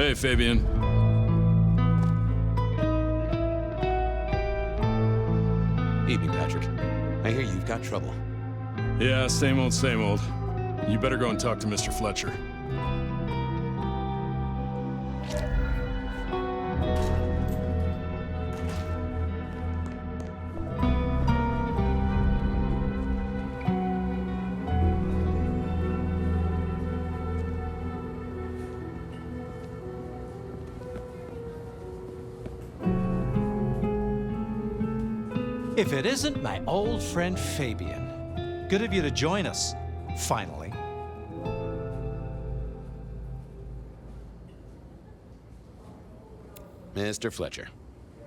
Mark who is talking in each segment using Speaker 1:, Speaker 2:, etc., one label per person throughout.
Speaker 1: Hey, Fabian.
Speaker 2: Evening, Patrick. I hear you've got trouble.
Speaker 1: Yeah, same old, same old. You better go and talk to Mr. Fletcher.
Speaker 3: If it isn't my old friend Fabian. Good of you to join us, finally.
Speaker 2: Mr. Fletcher,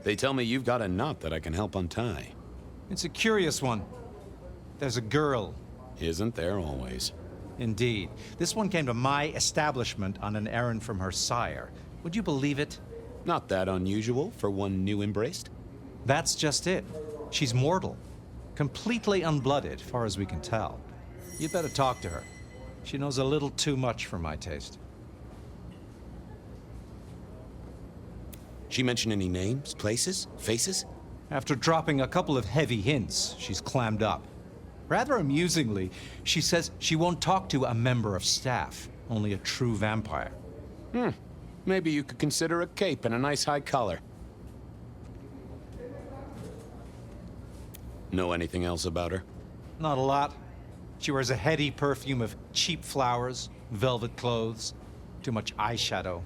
Speaker 2: they tell me you've got a knot that I can help untie.
Speaker 3: It's a curious one. There's a girl.
Speaker 2: Isn't there always?
Speaker 3: Indeed. This one came to my establishment on an errand from her sire. Would you believe it?
Speaker 2: Not that unusual for one new embraced.
Speaker 3: That's just it. She's mortal. Completely unblooded, far as we can tell. You'd better talk to her. She knows a little too much for my taste.
Speaker 2: She mention any names, places, faces?
Speaker 3: After dropping a couple of heavy hints, she's clammed up. Rather amusingly, she says she won't talk to a member of staff, only a true vampire.
Speaker 2: Maybe you could consider a cape and a nice high collar. Know anything else about her?
Speaker 3: Not a lot. She wears a heady perfume of cheap flowers, velvet clothes, too much eyeshadow.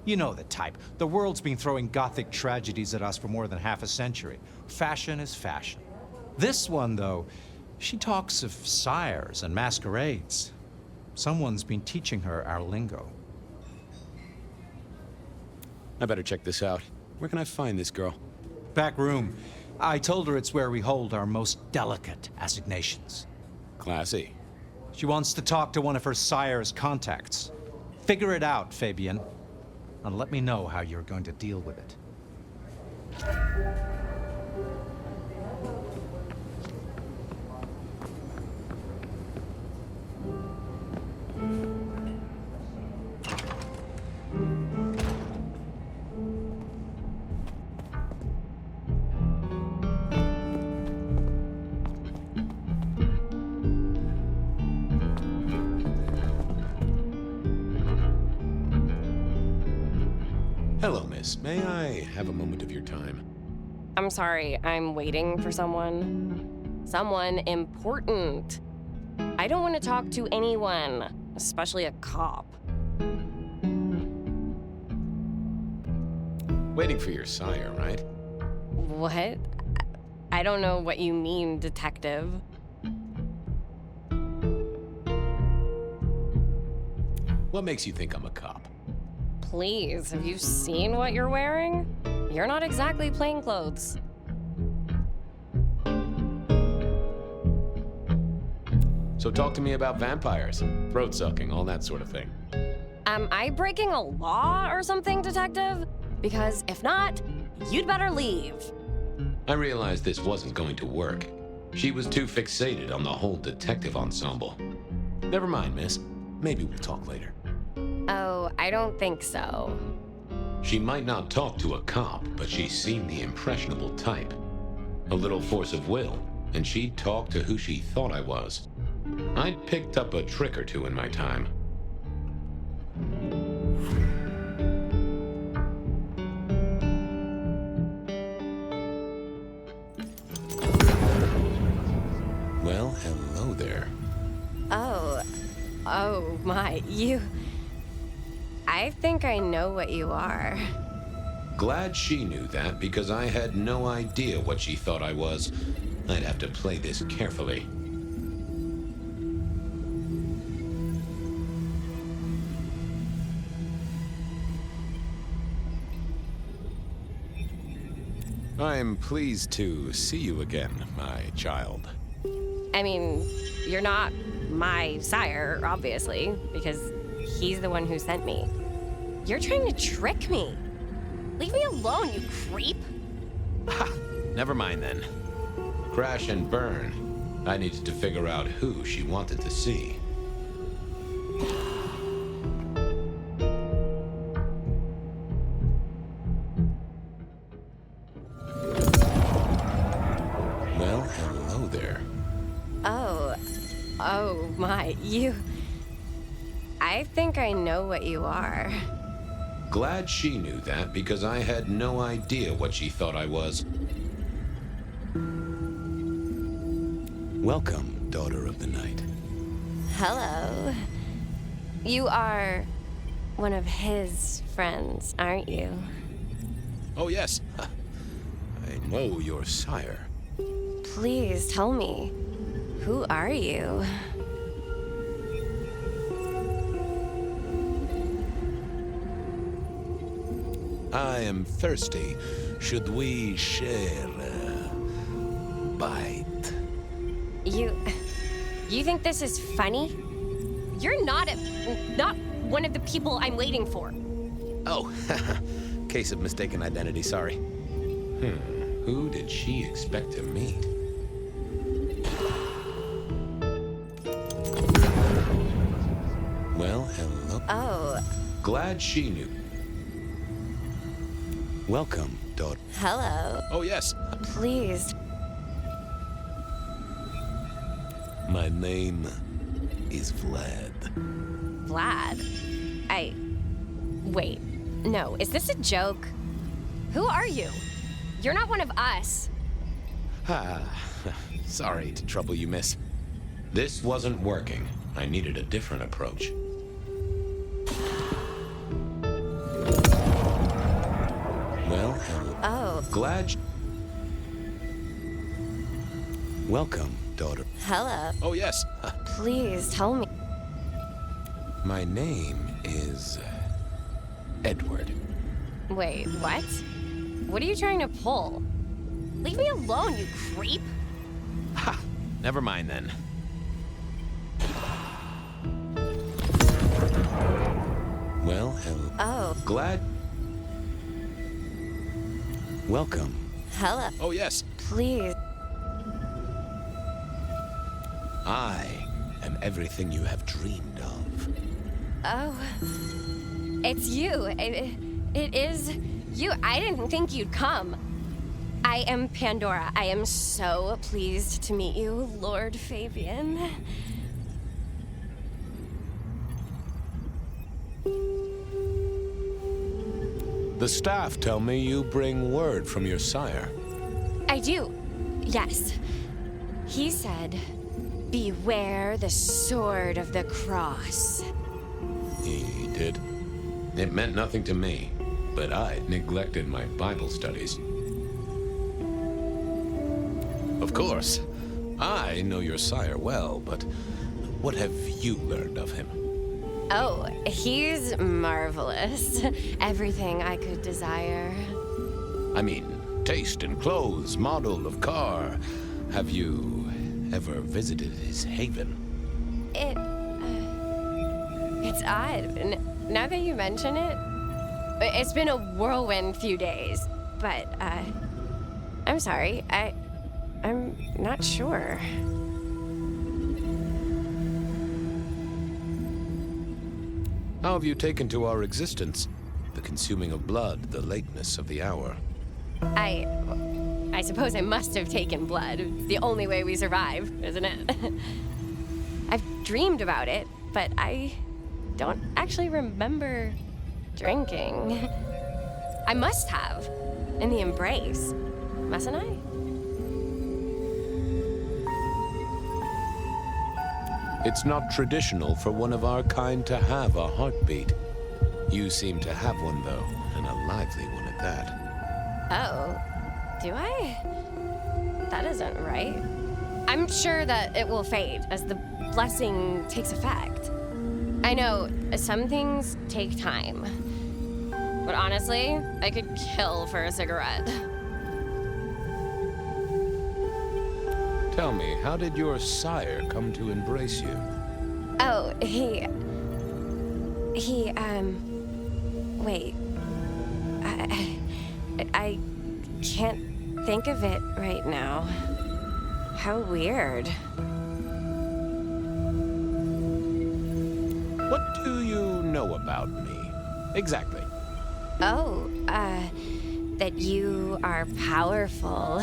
Speaker 3: You know the type. The world's been throwing gothic tragedies at us for more than half a century. Fashion is fashion. This one, though, she talks of sires and masquerades. Someone's been teaching her our lingo.
Speaker 2: I better check this out. Where can I find this girl?
Speaker 3: Back room. I told her it's where we hold our most delicate assignations.
Speaker 2: Classy.
Speaker 3: She wants to talk to one of her sire's contacts. Figure it out, Fabian. And let me know how you're going to deal with it.
Speaker 2: Hello, miss. May I have a moment of your time?
Speaker 4: I'm sorry, I'm waiting for someone. Someone important. I don't want to talk to anyone, especially a cop.
Speaker 2: Waiting for your sire, right?
Speaker 4: What? I don't know what you mean, detective.
Speaker 2: What makes you think I'm a cop?
Speaker 4: Please, have you seen what you're wearing? You're not exactly plainclothes.
Speaker 2: So talk to me about vampires, throat sucking, all that sort of thing.
Speaker 4: Am I breaking a law or something, detective? Because if not, you'd better leave.
Speaker 2: I realized this wasn't going to work. She was too fixated on the whole detective ensemble. Never mind, miss. Maybe we'll talk later.
Speaker 4: Oh, I don't think so.
Speaker 2: She might not talk to a cop, but she seemed the impressionable type. A little force of will, and she'd talk to who she thought I was. I'd picked up a trick or two in my time. Well, hello there.
Speaker 4: Oh my, I think I know what you are.
Speaker 2: Glad she knew that, because I had no idea what she thought I was. I'd have to play this carefully. I'm pleased to see you again, my child.
Speaker 4: I mean, you're not my sire, obviously, because he's the one who sent me. You're trying to trick me. Leave me alone, you creep.
Speaker 2: Ha! Never mind then. Crash and burn. I needed to figure out who she wanted to see.
Speaker 4: Oh my, I think I know what you are.
Speaker 2: Glad she knew that, because I had no idea what she thought I was.
Speaker 5: Welcome, daughter of the night.
Speaker 4: Hello. You are one of his friends, aren't you?
Speaker 5: Oh, yes. I know your sire.
Speaker 4: Please tell me, who are you?
Speaker 5: I am thirsty. Should we share a bite?
Speaker 4: You think this is funny? You're not one of the people I'm waiting for.
Speaker 5: Oh, case of mistaken identity, sorry.
Speaker 2: Who did she expect to meet? Well, hello.
Speaker 4: Oh,
Speaker 2: Glad she knew.
Speaker 5: Welcome, daughter.
Speaker 4: hello.
Speaker 5: Oh, yes.
Speaker 4: Please.
Speaker 5: My name is Vlad.
Speaker 4: Vlad. Wait. No, is this a joke? Who are you? You're not one of us.
Speaker 5: Sorry to trouble you, miss.
Speaker 2: This wasn't working. I needed a different approach. Well, hello.
Speaker 4: Oh,
Speaker 2: Glad
Speaker 5: Welcome, daughter.
Speaker 4: hello.
Speaker 5: Oh, yes.
Speaker 4: Please tell me.
Speaker 5: My name is Edward.
Speaker 4: Wait, what? What are you trying to pull? Leave me alone, you creep.
Speaker 5: Ha! Never mind then.
Speaker 2: Well, hello.
Speaker 4: Oh,
Speaker 2: Glad
Speaker 5: Welcome.
Speaker 4: hello.
Speaker 5: Oh, yes.
Speaker 4: Please.
Speaker 5: I am everything you have dreamed of.
Speaker 4: Oh, it's you. It is you. I didn't think you'd come. I am Pandora. I am so pleased to meet you, Lord Fabian.
Speaker 5: The staff tell me you bring word from your sire.
Speaker 4: I do. Yes. He said, beware the sword of the cross.
Speaker 5: He did.
Speaker 2: it meant nothing to me, but I neglected my Bible studies.
Speaker 5: Of course. I know your sire well, but what have you learned of him?
Speaker 4: Oh, he's marvelous. Everything I could desire.
Speaker 5: I mean, taste in clothes, model of car. Have you ever visited his haven?
Speaker 4: It's odd. Now that you mention it, it's been a whirlwind few days. But, I'm sorry. I'm not sure.
Speaker 5: How have you taken to our existence? The consuming of blood, the lateness of the hour.
Speaker 4: I suppose I must have taken blood. It's the only way we survive, isn't it? I've dreamed about it, but I don't actually remember drinking. I must have. In the embrace. Mustn't I?
Speaker 5: It's not traditional for one of our kind to have a heartbeat. You seem to have one, though, and a lively one at that.
Speaker 4: Oh, do I? That isn't right. I'm sure that it will fade as the blessing takes effect. I know some things take time, but honestly, I could kill for a cigarette.
Speaker 5: Tell me, how did your sire come to embrace you?
Speaker 4: Oh, wait. I can't think of it right now. How weird.
Speaker 5: What do you know about me? Exactly.
Speaker 4: Oh, that you are powerful,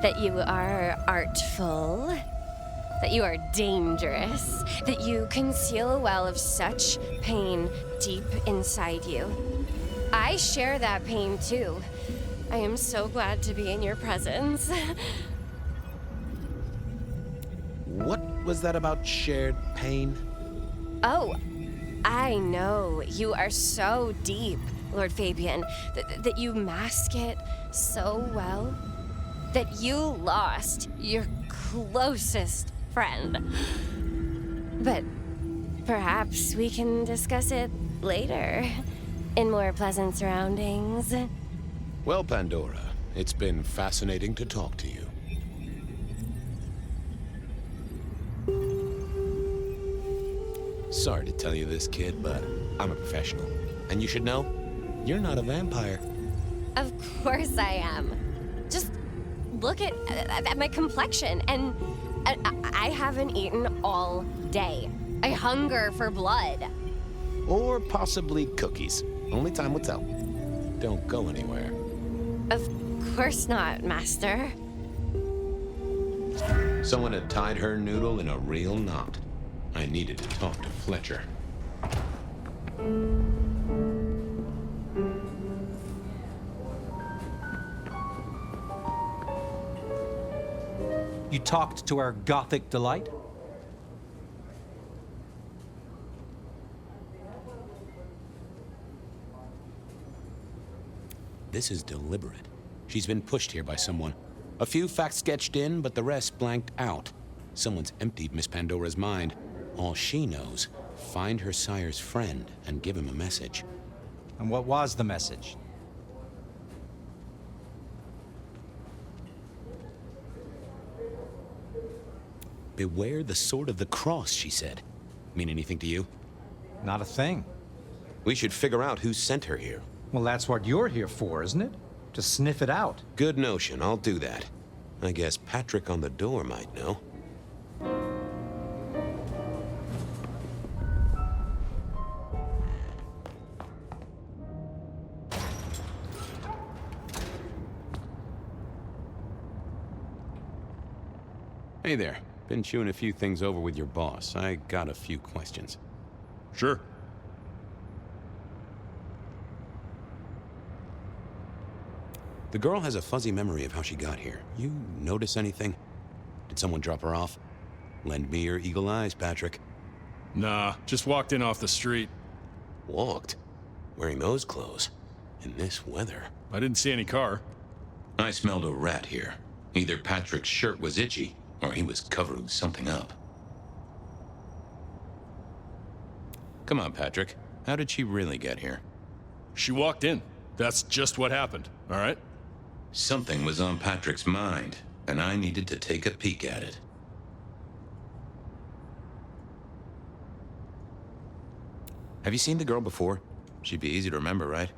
Speaker 4: that you are artful, that you are dangerous, that you conceal a well of such pain deep inside you. I share that pain too. I am so glad to be in your presence.
Speaker 5: What was that about shared pain?
Speaker 4: Oh, I know. You are so deep, Lord Fabian, that you mask it so well. That you lost your closest friend. But perhaps we can discuss it later, in more pleasant surroundings.
Speaker 5: Well, Pandora, it's been fascinating to talk to you. Sorry to tell you this, kid, but I'm a professional. And you should know, you're not a vampire.
Speaker 4: Of course I am. Just look at my complexion, and I haven't eaten all day. I hunger for blood.
Speaker 5: Or possibly cookies. Only time will tell. Don't go anywhere.
Speaker 4: Of course not, Master.
Speaker 2: Someone had tied her noodle in a real knot. I needed to talk to Fletcher.
Speaker 3: You talked to our Gothic delight?
Speaker 5: This is deliberate. She's been pushed here by someone. A few facts sketched in, but the rest blanked out. Someone's emptied Miss Pandora's mind. All she knows, find her sire's friend and give him a message.
Speaker 3: And what was the message?
Speaker 5: Beware the sword of the cross, she said. Mean anything to you?
Speaker 3: Not a thing.
Speaker 5: We should figure out who sent her here.
Speaker 3: Well, that's what you're here for, isn't it? To sniff it out.
Speaker 5: Good notion, I'll do that. I guess Patrick on the door might know. Hey there. Been chewing a few things over with your boss. I got a few questions.
Speaker 1: Sure.
Speaker 5: The girl has a fuzzy memory of how she got here. You notice anything? Did someone drop her off? Lend me your eagle eyes, Patrick.
Speaker 1: Nah, just walked in off the street.
Speaker 5: Walked? Wearing those clothes? In this weather?
Speaker 1: I didn't see any car.
Speaker 2: I smelled a rat here. Either Patrick's shirt was itchy, or he was covering something up.
Speaker 5: Come on, Patrick. How did she really get here?
Speaker 1: She walked in. That's just what happened, all right?
Speaker 2: Something was on Patrick's mind, and I needed to take a peek at it.
Speaker 5: Have you seen the girl before? She'd be easy to remember, right?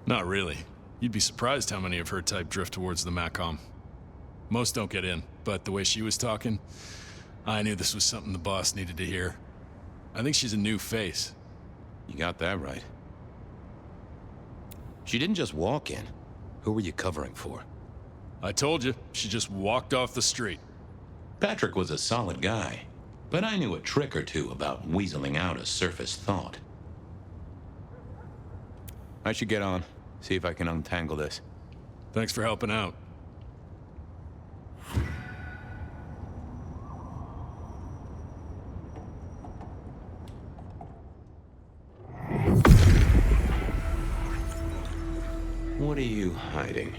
Speaker 1: Not really. You'd be surprised how many of her type drift towards the Macom. Most don't get in, but the way she was talking, I knew this was something the boss needed to hear. I think she's a new face.
Speaker 5: You got that right. She didn't just walk in. Who were you covering for?
Speaker 1: I told you, she just walked off the street.
Speaker 2: Patrick was a solid guy, but I knew a trick or two about weaseling out a surface thought.
Speaker 5: I should get on, see if I can untangle this.
Speaker 1: Thanks for helping out.
Speaker 5: What are you hiding?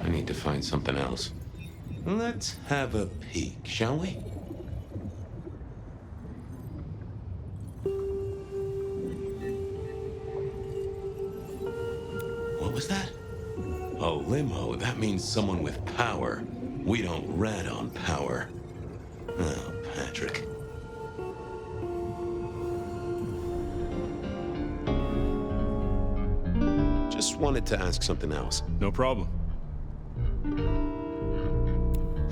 Speaker 2: I need to find something else. Let's have a peek, shall we? What was that? A limo. That means someone with power. We don't rat on power. Oh, Patrick.
Speaker 5: Just wanted to ask something else.
Speaker 1: No problem.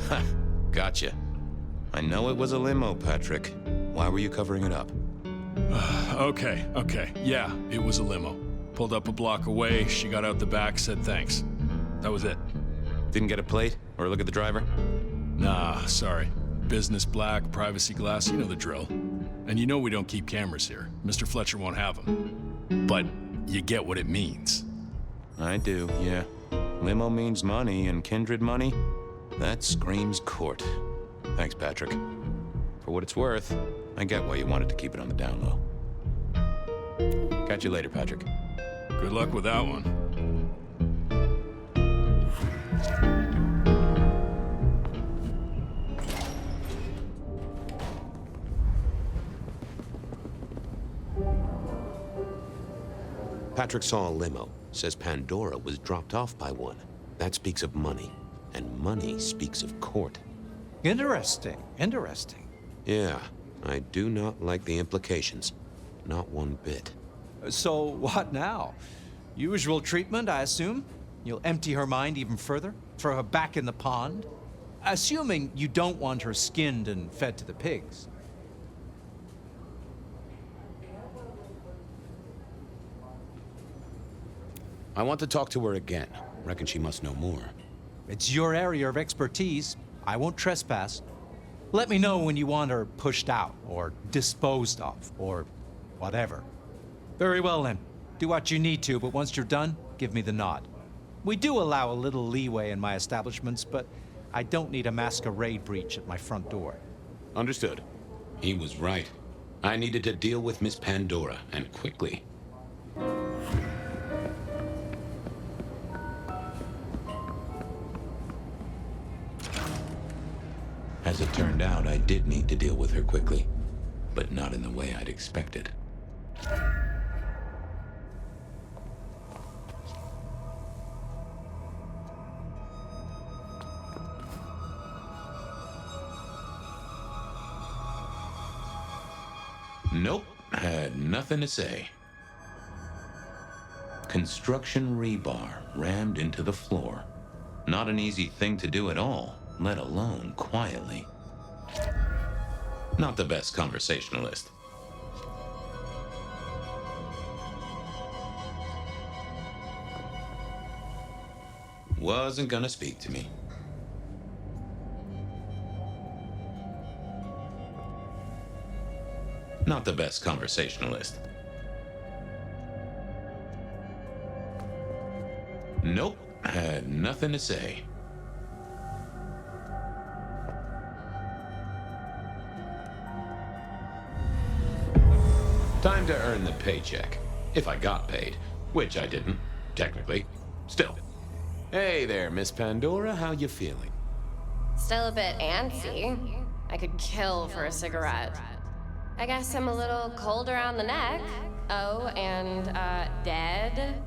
Speaker 5: Ha, gotcha. I know it was a limo, Patrick. Why were you covering it up?
Speaker 1: Okay. Yeah, it was a limo. Pulled up a block away, she got out the back, said thanks. That was it.
Speaker 5: Didn't get a plate or look at the driver?
Speaker 1: Nah, sorry. Business black, privacy glass, you know the drill. And you know we don't keep cameras here. Mr. Fletcher won't have them. But you get what it means.
Speaker 5: I do, yeah. Limo means money, and kindred money? That screams court. Thanks, Patrick. For what it's worth, I get why you wanted to keep it on the down low. Catch you later, Patrick.
Speaker 1: Good luck with that one.
Speaker 2: Patrick saw a limo. Says Pandora was dropped off by one. That speaks of money. And money speaks of court.
Speaker 3: Interesting.
Speaker 2: Yeah, I do not like the implications. Not one bit.
Speaker 3: So, what now? Usual treatment, I assume? You'll empty her mind even further? Throw her back in the pond? Assuming you don't want her skinned and fed to the pigs.
Speaker 5: I want to talk to her again. Reckon she must know more.
Speaker 3: It's your area of expertise. I won't trespass. Let me know when you want her pushed out, or disposed of, or whatever. Very well then. Do what you need to, but once you're done, give me the nod. We do allow a little leeway in my establishments, but I don't need a masquerade breach at my front door.
Speaker 5: Understood.
Speaker 2: He was right. I needed to deal with Miss Pandora, and quickly. As it turned out, I did need to deal with her quickly, but not in the way I'd expected. Nope, had nothing to say. Construction rebar rammed into the floor. Not an easy thing to do at all, let alone quietly. Not the best conversationalist. Wasn't gonna speak to me. Not the best conversationalist. Nope, had nothing to say. Time to earn the paycheck. If I got paid, which I didn't, technically. Still. Hey there, Miss Pandora, how you feeling?
Speaker 4: Still a bit antsy. I could kill for a cigarette. I guess I'm a little cold around the neck. Oh, and, dead?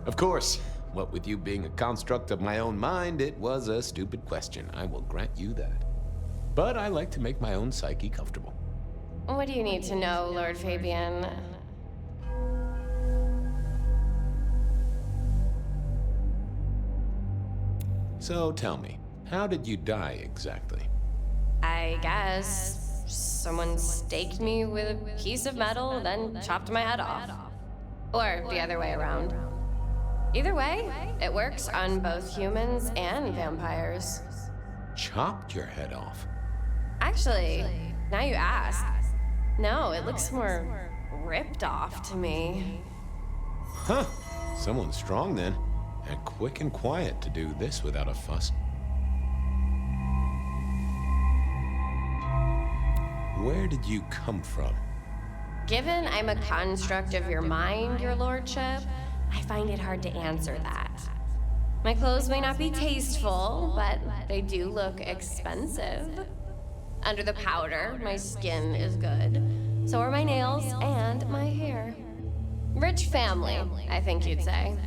Speaker 5: Of course. What with you being a construct of my own mind, it was a stupid question. I will grant you that. But I like to make my own psyche comfortable.
Speaker 4: What do you need to know, Lord Fabian?
Speaker 5: So tell me, how did you die exactly?
Speaker 4: I guess someone staked me with a piece of metal, then chopped my head off. Or the other way around. Either way, it works on both humans and vampires.
Speaker 5: Chopped your head off?
Speaker 4: Actually, now you ask. No, it looks more ripped off to me.
Speaker 5: Huh. Someone's strong then. And quick and quiet to do this without a fuss. Where did you come from?
Speaker 4: Given I'm a construct of your mind, your lordship, I find it hard to answer that. My clothes may not be tasteful, but they do look expensive. Under the powder, my skin is good. So are my nails and my hair. Rich family, I think you'd say.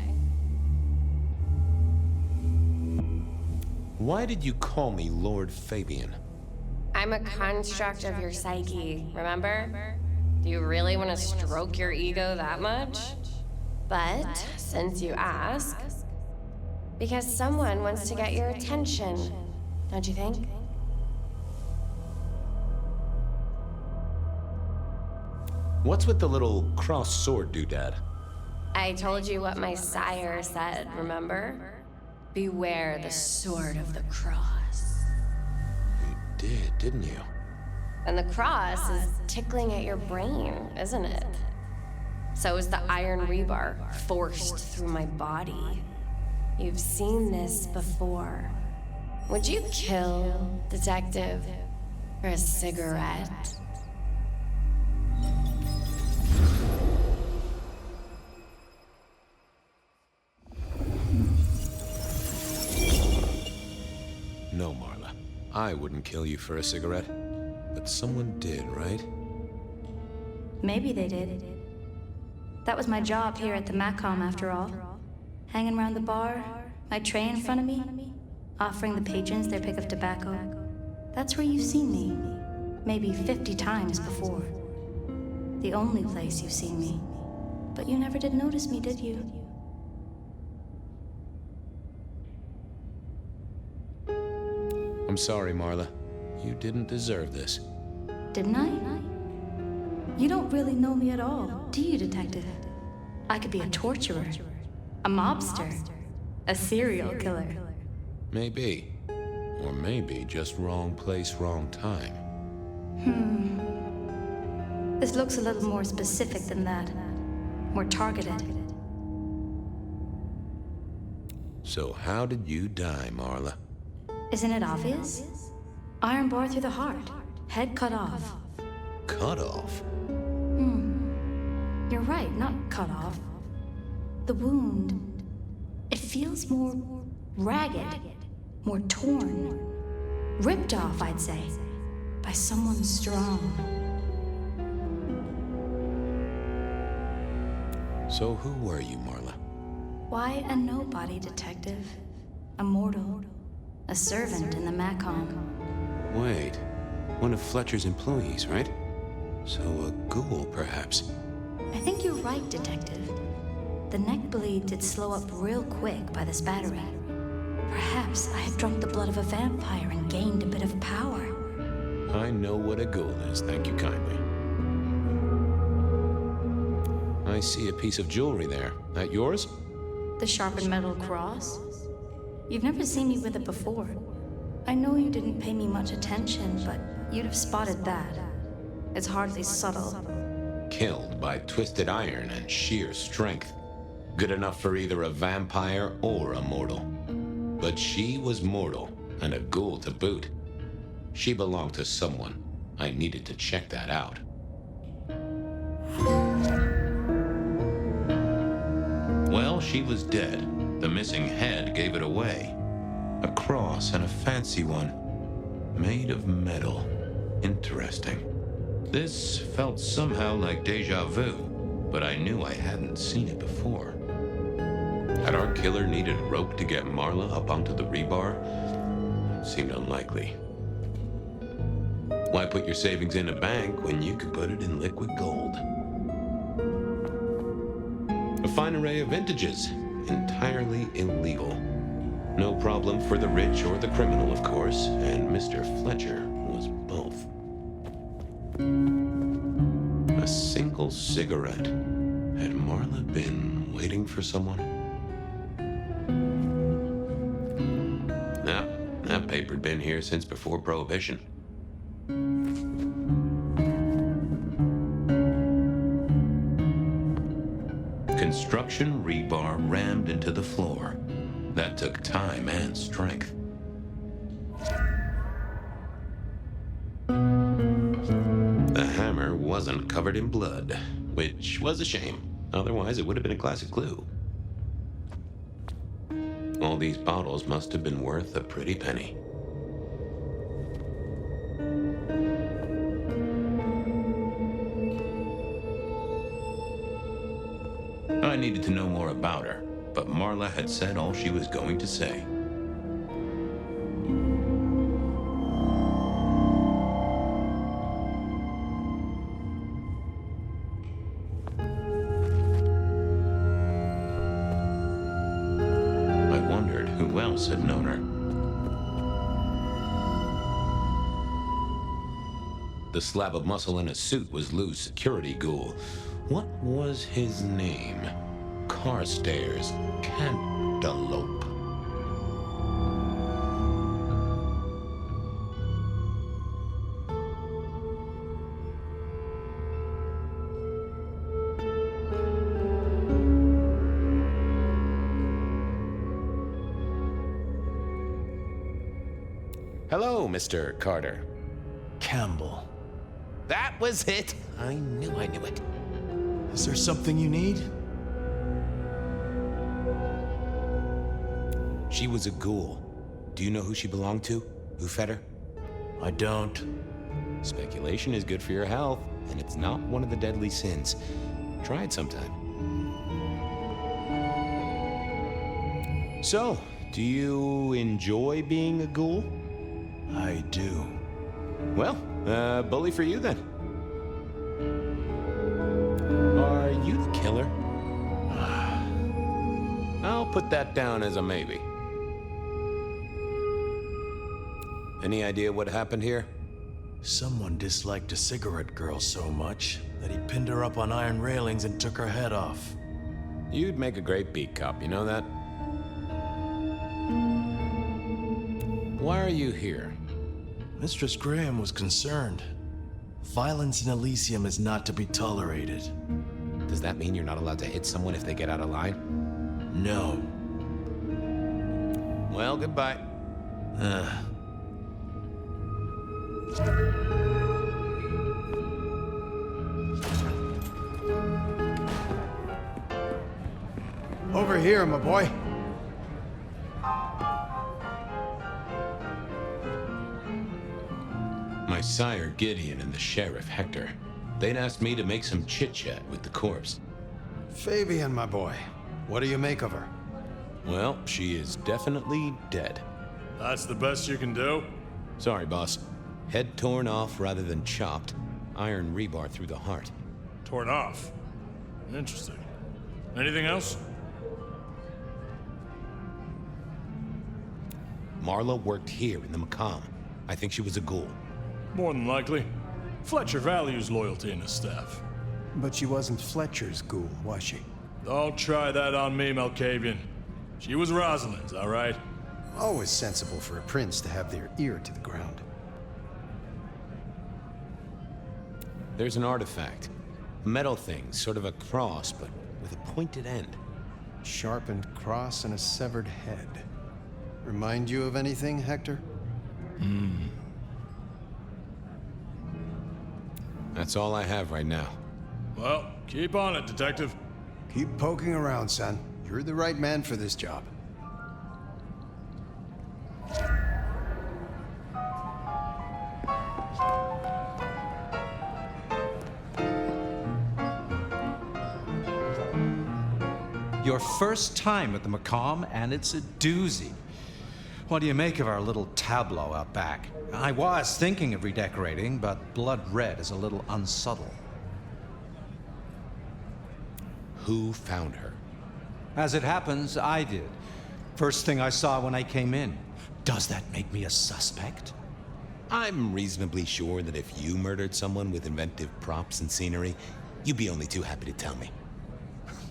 Speaker 5: Why did you call me Lord Fabian?
Speaker 4: I'm a construct of your psyche, remember? Do you really want to stroke your ego that much? But, since you ask, because someone wants to get your attention. don't you think?
Speaker 5: What's with the little cross sword doodad?
Speaker 4: I told you what my sire said, remember? Beware the sword of the cross.
Speaker 5: You did, didn't you?
Speaker 4: And the cross is tickling at your brain, isn't it? So is the iron rebar forced through my body. You've seen this before. Would you kill, Detective, for a cigarette?
Speaker 5: No, Marla. I wouldn't kill you for a cigarette. But someone did, right?
Speaker 6: Maybe they did. That was my job here at the Macom, after all. Hanging around the bar, my tray in front of me, offering the patrons their pick of tobacco. That's where you've seen me. Maybe 50 times before. The only place you've seen me. But you never did notice me, did you?
Speaker 5: I'm sorry, Marla. You didn't deserve this.
Speaker 6: Didn't I? You don't really know me at all, do you, Detective? I could be a torturer, a mobster, a serial killer.
Speaker 5: Maybe. Or maybe just wrong place, wrong time.
Speaker 6: This looks a little more specific than that. More targeted.
Speaker 5: So how did you die, Marla?
Speaker 6: Isn't it obvious? Iron bar through the heart. Head cut off.
Speaker 5: Cut off?
Speaker 6: You're right, not cut off. The wound, it feels more ragged, more torn. Ripped off, I'd say, by someone strong.
Speaker 5: So who were you, Marla?
Speaker 6: Why a nobody, Detective? A mortal. A servant in the Macom.
Speaker 5: Wait, one of Fletcher's employees, right? So a ghoul, perhaps.
Speaker 6: I think you're right, Detective. The neck bleed did slow up real quick by the spattering. Perhaps I had drunk the blood of a vampire and gained a bit of power.
Speaker 5: I know what a ghoul is, thank you kindly. I see a piece of jewelry there. That yours?
Speaker 6: The sharpened metal cross? You've never seen me with it before. I know you didn't pay me much attention, but you'd have spotted that. It's hardly subtle.
Speaker 2: Killed by twisted iron and sheer strength. Good enough for either a vampire or a mortal. But she was mortal, and a ghoul to boot. She belonged to someone. I needed to check that out. Well, she was dead. The missing head gave it away. A cross, and a fancy one. Made of metal. Interesting. This felt somehow like deja vu, but I knew I hadn't seen it before. Had our killer needed rope to get Marla up onto the rebar? It seemed unlikely. Why put your savings in a bank when you could put it in liquid gold? A fine array of vintages. Entirely illegal. No problem for the rich or the criminal, of course, and Mr. Fletcher was both. A single cigarette. Had Marla been waiting for someone? No, that paper'd been here since before Prohibition. Construction rebar rammed into the floor. That took time and strength. The hammer wasn't covered in blood, which was a shame. Otherwise, it would have been a classic clue. All these bottles must have been worth a pretty penny. I needed to know more about her, but Marla had said all she was going to say. I wondered who else had known her. the slab of muscle in a suit was Lou's security ghoul. What was his name? Carstairs. Cantaloupe. Hello, Mr. Carter.
Speaker 7: Campbell.
Speaker 5: That was it! I knew it.
Speaker 7: Is there something you need?
Speaker 5: She was a ghoul. Do you know who she belonged to? Who fed her?
Speaker 7: I don't.
Speaker 5: Speculation is good for your health, and it's not one of the deadly sins. Try it sometime. So, do you enjoy being a ghoul?
Speaker 7: I do.
Speaker 5: Well, bully for you then. Are you the killer? I'll put that down as a maybe. Any idea what happened here?
Speaker 7: Someone disliked a cigarette girl so much that he pinned her up on iron railings and took her head off.
Speaker 5: You'd make a great beat cop, you know that? Why are you here?
Speaker 7: Mistress Graham was concerned. Violence in Elysium is not to be tolerated.
Speaker 5: Does that mean you're not allowed to hit someone if they get out of line?
Speaker 7: No.
Speaker 5: Well, goodbye.
Speaker 8: Over here, my boy.
Speaker 2: My sire Gideon and the sheriff Hector. They'd asked me to make some chit-chat with the corpse.
Speaker 8: Fabian, my boy. What do you make of her?
Speaker 2: Well, she is definitely dead.
Speaker 1: That's the best you can do?
Speaker 2: Sorry, boss. Head torn off rather than chopped. Iron rebar through the heart.
Speaker 1: Torn off. Interesting. Anything else?
Speaker 5: Marla worked here in the Macomb. I think she was a ghoul.
Speaker 1: More than likely. Fletcher values loyalty in his staff.
Speaker 8: But she wasn't Fletcher's ghoul, was she?
Speaker 1: Don't try that on me, Malkavian. She was Rosalind's, all right?
Speaker 8: Always sensible for a prince to have their ear to the ground.
Speaker 2: There's an artifact. A metal thing, sort of a cross, but with a pointed end.
Speaker 8: Sharpened cross and a severed head. Remind you of anything, Hector?
Speaker 2: That's all I have right now.
Speaker 1: Well, keep on it, Detective.
Speaker 8: Keep poking around, son. You're the right man for this job.
Speaker 3: Your first time at the Macomb, and it's a doozy. What do you make of our little tableau out back? I was thinking of redecorating, but blood red is a little unsubtle.
Speaker 5: Who found her?
Speaker 3: As it happens, I did. First thing I saw when I came in. Does that make me a suspect?
Speaker 5: I'm reasonably sure that if you murdered someone with inventive props and scenery, you'd be only too happy to tell me.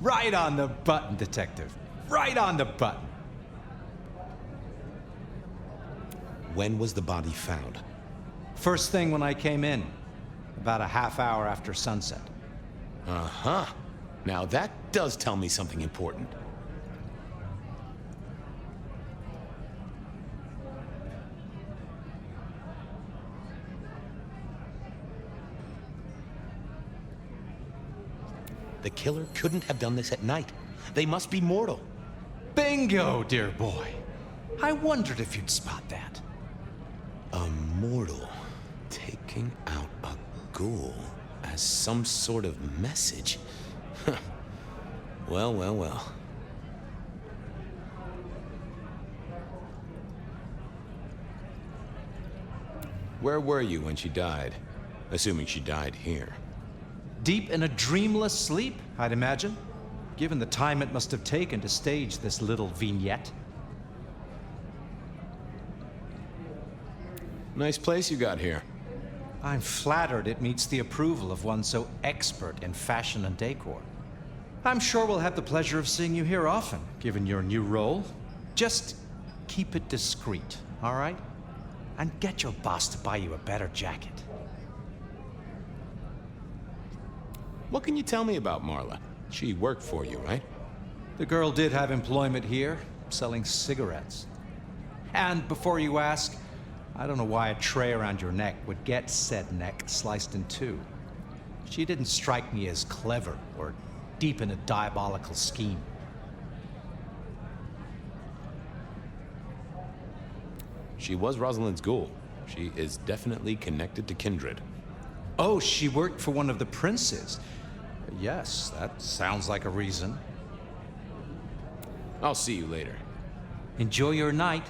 Speaker 3: Right on the button, Detective. Right on the button.
Speaker 5: When was the body found?
Speaker 3: First thing when I came in. About a half hour after sunset.
Speaker 5: Uh-huh. Now that does tell me something important. The killer couldn't have done this at night. They must be mortal.
Speaker 3: Bingo, dear boy. I wondered if you'd spot that.
Speaker 5: A mortal taking out a ghoul as some sort of message. Huh. Well, well, well.
Speaker 2: Where were you when she died? Assuming she died here.
Speaker 3: Deep in a dreamless sleep, I'd imagine, given the time it must have taken to stage this little vignette.
Speaker 2: Nice place you got here.
Speaker 3: I'm flattered it meets the approval of one so expert in fashion and decor. I'm sure we'll have the pleasure of seeing you here often, given your new role. Just keep it discreet, all right? And get your boss to buy you a better jacket.
Speaker 5: What can you tell me about Marla? She worked for you, right?
Speaker 3: The girl did have employment here, selling cigarettes. And before you ask, I don't know why a tray around your neck would get said neck sliced in two. She didn't strike me as clever or deep in a diabolical scheme.
Speaker 5: She was Rosalind's ghoul. She is definitely connected to kindred.
Speaker 3: Oh, she worked for one of the princes. Yes, that sounds like a reason.
Speaker 5: I'll see you later.
Speaker 3: Enjoy your night.